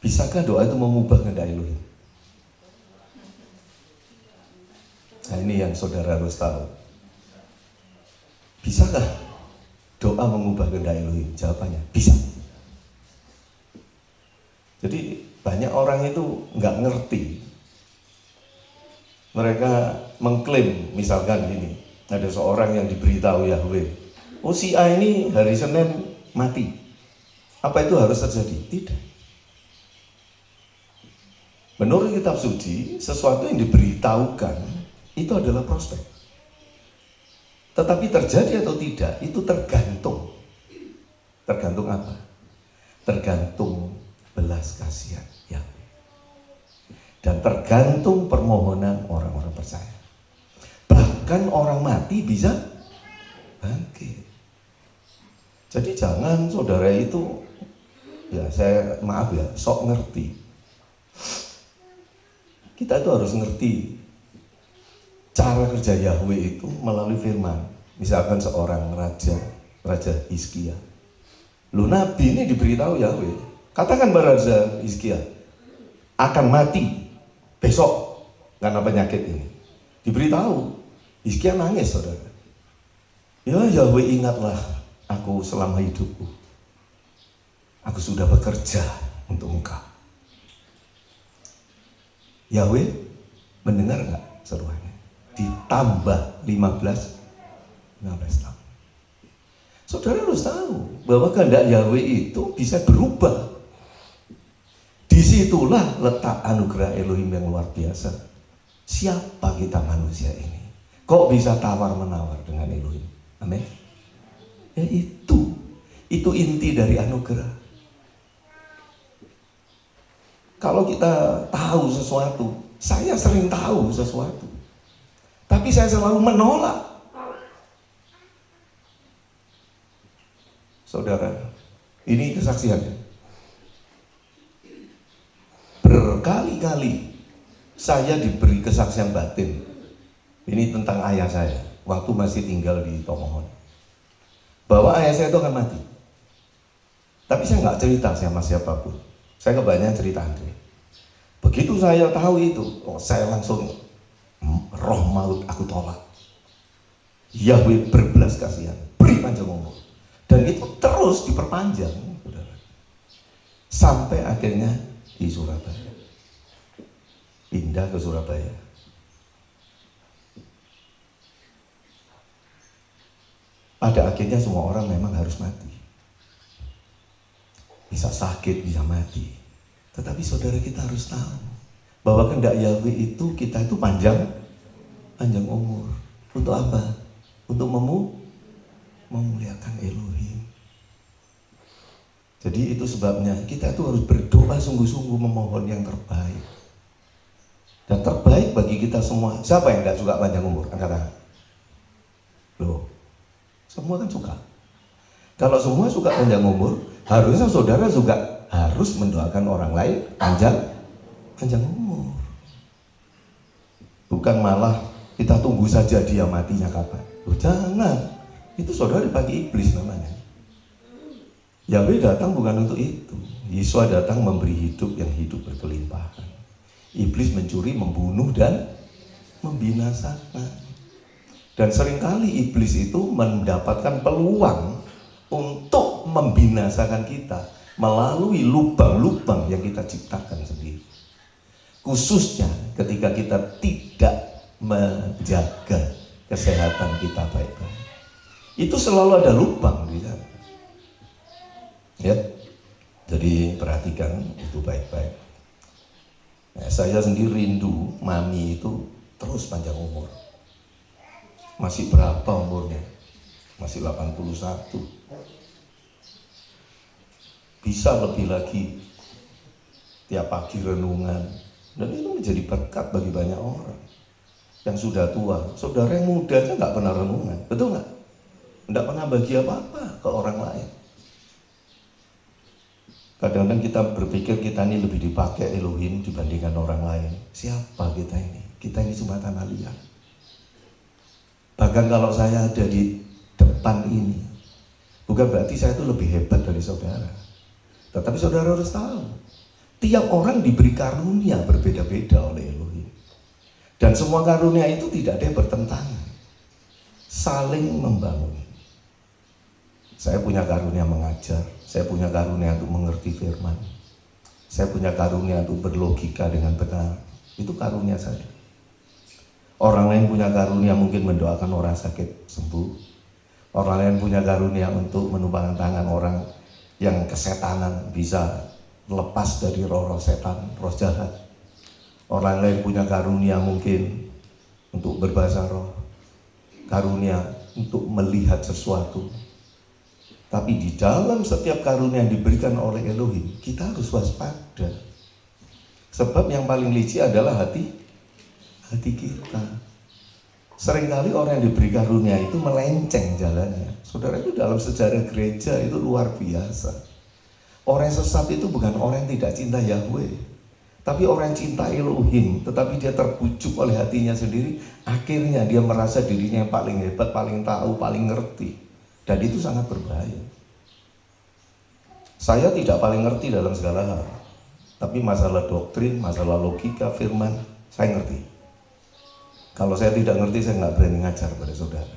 Bisakah doa itu mengubah kehendak Elohim? Nah, ini yang saudara harus tahu. Bisakah doa mengubah kehendak Elohim? Jawabannya bisa. Jadi banyak orang itu nggak ngerti. Mereka mengklaim, misalkan gini, ada seorang yang diberitahu Yahweh, oh si A ini hari Senin mati. Apa itu harus terjadi? Tidak. Menurut kitab suci, sesuatu yang diberitahukan itu adalah prospek. Tetapi terjadi atau tidak, itu tergantung. Tergantung apa? Tergantung belas kasihan Yahweh. Dan tergantung permohonan orang-orang percaya. Bahkan orang mati bisa bangkit. Jadi jangan saudara itu, ya saya maaf ya, sok ngerti. Kita itu harus ngerti cara kerja Yahweh itu melalui firman. Misalkan seorang Raja Hizkia. Lu nabi ini diberitahu Yahweh. Katakan Raja Hizkia akan mati besok karena penyakit ini. Diberitahu. Hizkia nangis saudara. Ya Yahweh, ingatlah aku selama hidupku. Aku sudah bekerja untuk Engkau. Yahweh mendengar nggak seruannya? Ditambah 15 tahun. Saudara harus tahu bahwa kehendak Yahweh itu bisa berubah. Disitulah letak anugerah Elohim yang luar biasa. Siapa kita manusia ini? Kok bisa tawar-menawar dengan Elohim? Amin. Ya itu inti dari anugerah. Kalau kita tahu sesuatu, saya sering tahu sesuatu, tapi saya selalu menolak. Saudara, ini kesaksiannya. Berkali-kali saya diberi kesaksian batin. Ini tentang ayah saya, waktu masih tinggal di Tomohon. Bahwa ayah saya itu akan mati. Tapi saya nggak cerita sama siapapun. Saya kebanyakan cerita Andre. Begitu saya tahu itu, saya langsung roh maut aku tolak. Yahweh berbelas kasihan, beri panjang umur. Dan itu terus diperpanjang, saudara. Sampai akhirnya di Surabaya. Pindah ke Surabaya. Pada akhirnya semua orang memang harus mati. Bisa sakit, bisa mati. Tetapi saudara, kita harus tahu bahwa kehendak Yahweh itu kita itu panjang umur. Untuk apa? Untuk memuliakan Elohim. Jadi itu sebabnya kita itu harus berdoa sungguh-sungguh memohon yang terbaik. Dan terbaik bagi kita semua. Siapa yang tidak suka panjang umur? Angkat tangan. Loh, semua kan suka. Kalau semua suka panjang umur, harusnya saudara juga harus mendoakan orang lain panjang umur. Bukan malah kita tunggu saja dia matinya kapan. Loh, jangan. Itu saudara dipakai iblis namanya. Yahweh datang bukan untuk itu. Yesus datang memberi hidup yang hidup berkelimpahan. Iblis mencuri, membunuh, dan membinasakan. Dan seringkali iblis itu mendapatkan peluang untuk membinasakan kita melalui lubang-lubang yang kita ciptakan sendiri. Khususnya ketika kita tidak menjaga kesehatan kita baik-baik. Itu selalu ada lubang di sana. Ya. Jadi perhatikan itu baik-baik. Nah, saya sendiri rindu mami itu terus panjang umur. Masih berapa umurnya? Masih 81. Bisa lebih lagi. Tiap pagi renungan. Dan itu menjadi berkat bagi banyak orang yang sudah tua. Saudara yang muda aja nggak pernah renungan, betul nggak? Nggak pernah bagi apa-apa ke orang lain. Kadang-kadang kita berpikir kita ini lebih dipakai Elohim dibandingkan orang lain. Siapa kita ini? Kita ini cuma tanah liat. Bahkan kalau saya ada di depan ini, bukan berarti saya itu lebih hebat dari saudara. Tetapi saudara harus tahu, Tiap orang diberi karunia berbeda-beda oleh Elohim. Dan semua karunia itu tidak ada yang bertentangan. Saling membangun. Saya punya karunia mengajar, saya punya karunia untuk mengerti firman, saya punya karunia untuk berlogika dengan benar. Itu karunia saya. Orang lain punya karunia mungkin mendoakan orang sakit sembuh. Orang lain punya karunia untuk menumpangkan tangan orang yang kesetanan, bisa lepas dari roh-roh setan, roh jahat. Orang lain punya karunia mungkin untuk berbahasa roh, karunia untuk melihat sesuatu. Tapi di dalam setiap karunia yang diberikan oleh Elohim, kita harus waspada. Sebab yang paling licik adalah hati kita. Seringkali orang yang diberi karunia itu melenceng jalannya. Saudara, itu dalam sejarah gereja itu luar biasa. Orang yang sesat itu bukan orang yang tidak cinta Yahweh, tapi orang yang cinta Elohim, tetapi dia terbujuk oleh hatinya sendiri. Akhirnya dia merasa dirinya yang paling hebat, paling tahu, paling ngerti. Dan itu sangat berbahaya. Saya tidak paling ngerti dalam segala hal, tapi masalah doktrin, masalah logika, firman, saya ngerti. Kalau saya tidak ngerti, saya nggak berani ngajar pada saudara.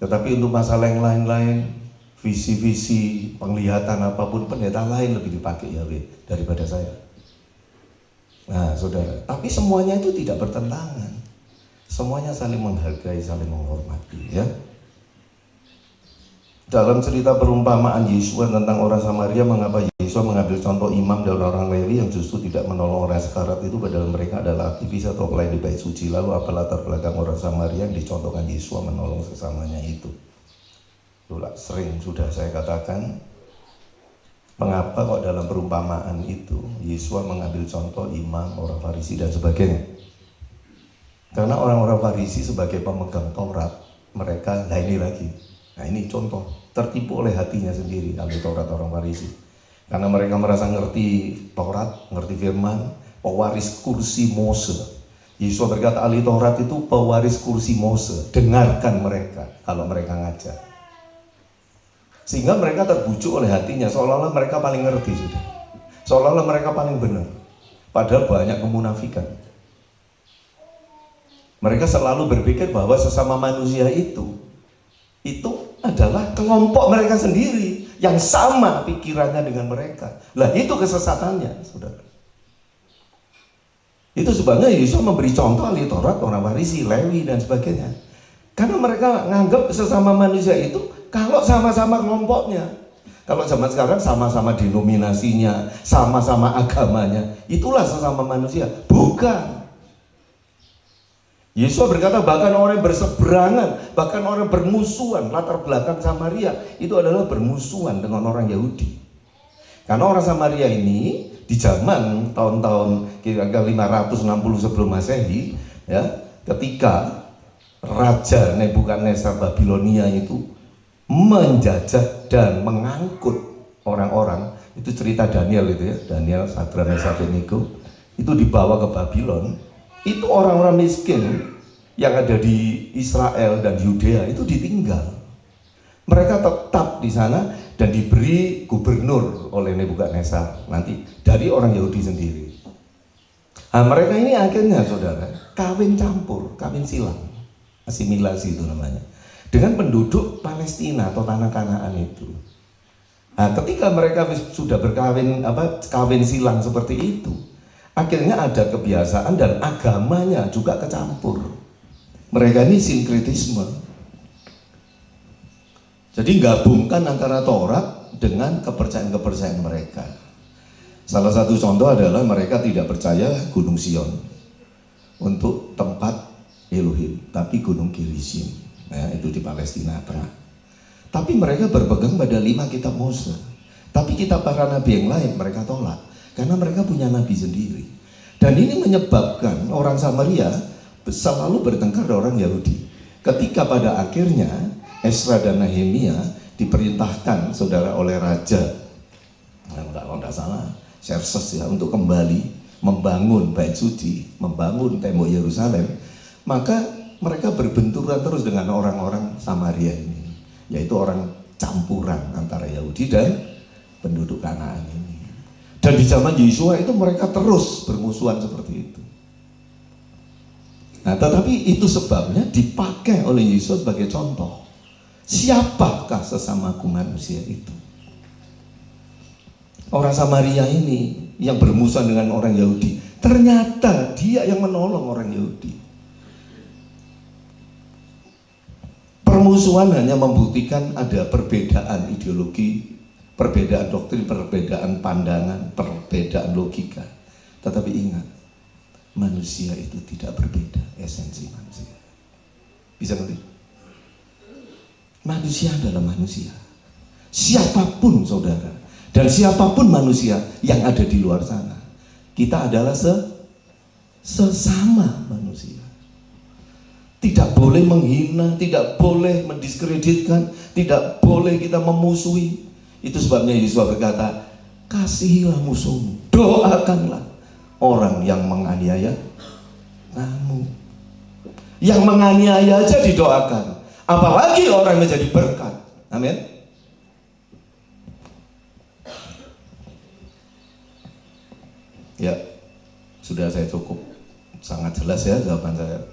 Tetapi untuk masalah yang lain-lain, visi-visi, penglihatan apapun, pendeta lain lebih dipakai Yahweh daripada saya. Nah saudara, tapi semuanya itu tidak bertentangan. Semuanya saling menghargai, saling menghormati, ya. Dalam cerita perumpamaan Yesua tentang orang Samaria, mengapa Yesua mengambil contoh imam dan orang Lewi yang justru tidak menolong orang sekarat itu, padahal mereka adalah aktivis atau pelayan di bait suci. Lalu apa latar belakang orang Samaria yang dicontohkan Yesua menolong sesamanya itu? Itulah sering sudah saya katakan, mengapa kok dalam perumpamaan itu Yesua mengambil contoh imam, orang Farisi dan sebagainya. Karena orang-orang Farisi sebagai pemegang Taurat, mereka, nah ini contoh, tertipu oleh hatinya sendiri ahli Taurat orang Farisi. Karena mereka merasa ngerti Taurat, ngerti firman, pewaris kursi Mose. Yesus berkata ahli Taurat itu pewaris kursi Mose, dengarkan mereka kalau mereka ngajar. Sehingga mereka terbujuk oleh hatinya, seolah-olah mereka paling ngerti sudah. Seolah-olah mereka paling benar. Padahal banyak kemunafikan. Mereka selalu berpikir bahwa sesama manusia itu adalah kelompok mereka sendiri yang sama pikirannya dengan mereka. Lah itu kesesatannya, saudara. Itu sebabnya Yesus memberi contoh ahli Taurat, orang Farisi, Lewi dan sebagainya. Karena mereka menganggap sesama manusia itu kalau sama-sama kelompoknya. Kalau zaman sekarang sama-sama denominasinya, sama-sama agamanya, itulah sesama manusia. Bukan. Yesus berkata bahkan orang yang berseberangan, bahkan orang bermusuhan, latar belakang Samaria itu adalah bermusuhan dengan orang Yahudi. Karena orang Samaria ini di zaman tahun-tahun kira-kira 560 sebelum Masehi, ya, ketika Raja Nebukadnezar Babilonia itu menjajah dan mengangkut orang-orang, itu cerita Daniel itu ya, Daniel, Sadrak, Meshach, Abednego itu dibawa ke Babylon. Itu orang-orang miskin yang ada di Israel dan Yudea itu ditinggal. Mereka tetap di sana dan diberi gubernur oleh Nebukadnezar nanti dari orang Yahudi sendiri. Nah, mereka ini akhirnya saudara kawin campur, kawin silang, asimilasi itu namanya, dengan penduduk Palestina atau tanah Kanaan itu. Nah, ketika mereka sudah berkawin kawin silang seperti itu, akhirnya ada kebiasaan dan agamanya juga kecampur. Mereka ini sinkretisme. Jadi gabungkan antara Taurat dengan kepercayaan-kepercayaan mereka. Salah satu contoh adalah mereka tidak percaya Gunung Sion untuk tempat Elohim, tapi Gunung Gerizim, ya, itu di Palestina Tengah. Tapi mereka berpegang pada 5 kitab Mose. Tapi kitab para nabi yang lain mereka tolak. Karena mereka punya nabi sendiri. Dan ini menyebabkan orang Samaria selalu bertengkar dengan orang Yahudi. Ketika pada akhirnya Esra dan Nehemia diperintahkan saudara oleh raja, kalau tidak salah Xerxes ya, untuk kembali membangun bait suci, membangun tembok Yerusalem, maka mereka berbenturan terus dengan orang-orang Samaria ini, yaitu orang campuran antara Yahudi dan penduduk Kanaan ini. Dan di zaman Yesua itu mereka terus bermusuhan seperti itu. Nah, tetapi itu sebabnya dipakai oleh Yesus sebagai contoh. Siapakah sesamaku manusia itu? Orang Samaria ini yang bermusuhan dengan orang Yahudi, ternyata dia yang menolong orang Yahudi. Permusuhan hanya membuktikan ada perbedaan ideologi, perbedaan doktrin, perbedaan pandangan, perbedaan logika. Tetapi ingat, manusia itu tidak berbeda, esensi manusia. Bisa ngerti? Manusia adalah manusia. Siapapun saudara, dan siapapun manusia yang ada di luar sana, kita adalah sesama manusia. Tidak boleh menghina, tidak boleh mendiskreditkan, tidak boleh kita memusuhi. Itu sebabnya Yesus berkata, kasihilah musuhmu, doakanlah orang yang menganiaya kamu. Yang menganiaya aja didoakan, apalagi orang menjadi berkat. Amin. Ya, sudah saya cukup sangat jelas ya jawaban saya.